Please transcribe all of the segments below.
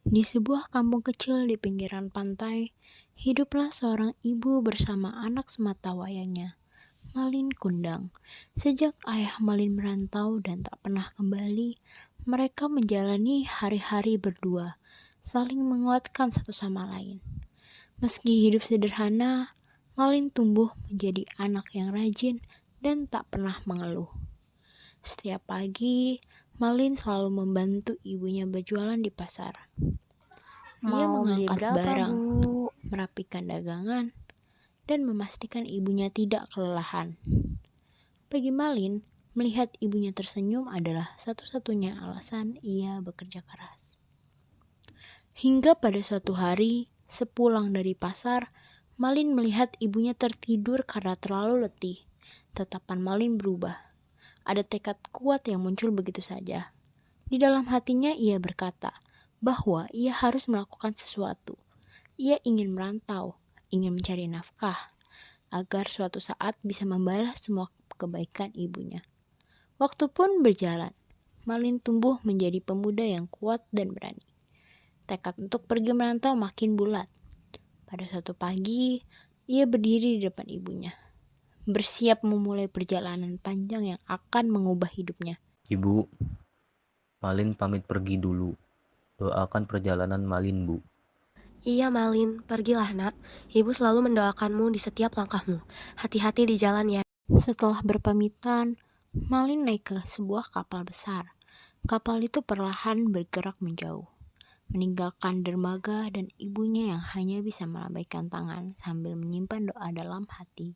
Di sebuah kampung kecil di pinggiran pantai, hiduplah seorang ibu bersama anak sematawayangnya, Malin Kundang. Sejak ayah Malin merantau dan tak pernah kembali, mereka menjalani hari-hari berdua, saling menguatkan satu sama lain. Meski hidup sederhana, Malin tumbuh menjadi anak yang rajin dan tak pernah mengeluh. Setiap pagi, Malin selalu membantu ibunya berjualan di pasar. Ia Mau beli mengangkat berapa, barang, Bu? merapikan dagangan, dan memastikan ibunya tidak kelelahan. Bagi Malin, melihat ibunya tersenyum adalah satu-satunya alasan ia bekerja keras. Hingga pada suatu hari, sepulang dari pasar, Malin melihat ibunya tertidur karena terlalu letih. Tatapan Malin berubah. Ada tekad kuat yang muncul begitu saja. Di dalam hatinya ia berkata bahwa ia harus melakukan sesuatu. Ia ingin merantau, ingin mencari nafkah, agar suatu saat bisa membalas semua kebaikan ibunya. Waktu pun berjalan. Malin tumbuh menjadi pemuda yang kuat dan berani. Tekad untuk pergi merantau makin bulat. Pada suatu pagi, ia berdiri di depan ibunya, bersiap memulai perjalanan panjang yang akan mengubah hidupnya. Ibu, Malin pamit pergi dulu. Doakan perjalanan Malin, Bu. Iya, Malin. Pergilah, nak. Ibu selalu mendoakanmu di setiap langkahmu. Hati-hati di jalan ya. Setelah berpamitan, Malin naik ke sebuah kapal besar. Kapal itu perlahan bergerak menjauh, meninggalkan dermaga dan ibunya yang hanya bisa melambaikan tangan sambil menyimpan doa dalam hati.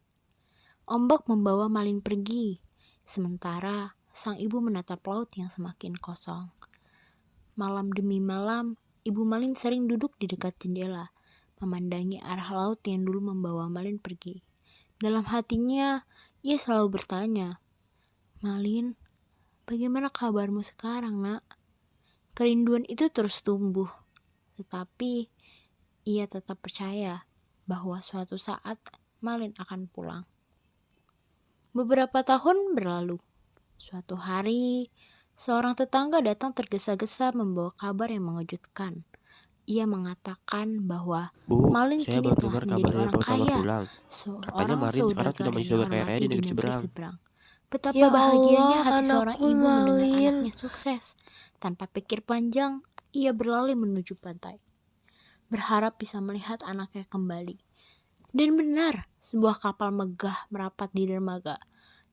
Ombak membawa Malin pergi, sementara sang ibu menatap laut yang semakin kosong. Malam demi malam, Ibu Malin sering duduk di dekat jendela, memandangi arah laut yang dulu membawa Malin pergi. Dalam hatinya, ia selalu bertanya, "Malin, bagaimana kabarmu sekarang, nak?" Kerinduan itu terus tumbuh, tetapi ia tetap percaya bahwa suatu saat Malin akan pulang. Beberapa tahun berlalu. Suatu hari, seorang tetangga datang tergesa-gesa membawa kabar yang mengejutkan. Ia mengatakan bahwa Bu, Malin saya kini baru telah dengar menjadi kabarnya orang Pak Utama kaya, pulang. Katanya seorang Marin sekarang sudah saudagar yang masih kaya raya dihormati di di negeri negeri seberang. seberang. Betapa Ya bahagianya Allah, hati seorang anakku ibu mendengar Malin. anaknya sukses. Tanpa pikir panjang, ia berlari menuju pantai, berharap bisa melihat anaknya kembali. Dan benar, sebuah kapal megah merapat di dermaga.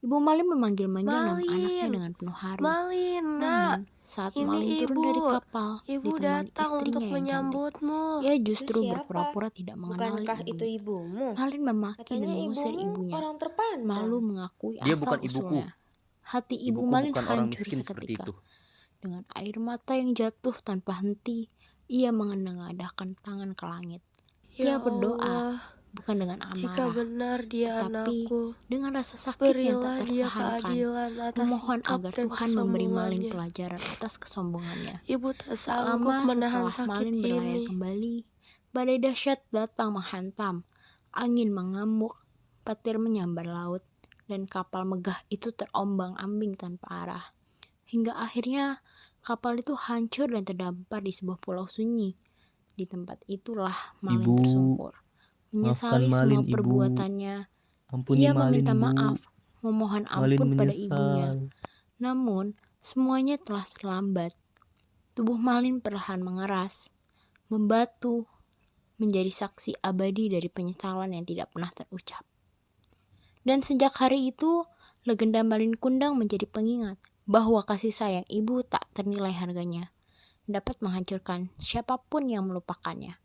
Ibu Malin memanggil-manggil nama anaknya Malin. dengan penuh haru. Malin, nak. Namun, saat Ini Malin turun ibu. dari kapal, Ibu ditemani datang untuk istrinya yang cantik, menyambutmu. ia Itu justru siapa? berpura-pura tidak mengenali Bukankah itu ibunya. ibumu? Malin memaki dan Katanya mengusir ibumu ibunya, orang terpandang. malu mengakui Dia bukan ibuku. asal-usulnya. Hati ibu Ibuku Malin bukan orang hancur miskin seperti seketika. itu. Dengan air mata yang jatuh tanpa henti, ia menengadahkan tangan ke langit. Ya Ia berdoa, Allah, bukan dengan jika amarah, benar dia tetapi anakku, dengan rasa sakit yang tak berilah dia tertahankan, keadilan atas memohon sikap agar dan Tuhan memberi Malin kesombongannya. pelajaran atas kesombongannya. Ibu tak Tak sanggup lama menahan setelah sakit Malin berlayar ini. kembali, badai dahsyat datang menghantam, angin mengamuk, petir menyambar laut, dan kapal megah itu terombang-ambing tanpa arah. Hingga akhirnya kapal itu hancur dan terdampar di sebuah pulau sunyi. Di tempat itulah Malin Ibu, tersungkur. maafkan Menyesali semua Malin, Ibu. perbuatannya, Ampuni ia Malin, meminta Bu. maaf, memohon Malin ampun pada ibunya. menyesal. Namun, semuanya telah terlambat. Tubuh Malin perlahan mengeras, membatu, menjadi saksi abadi dari penyesalan yang tidak pernah terucap. Dan sejak hari itu, legenda Malin Kundang menjadi pengingat bahwa kasih sayang ibu tak ternilai harganya, dapat menghancurkan siapapun yang melupakannya.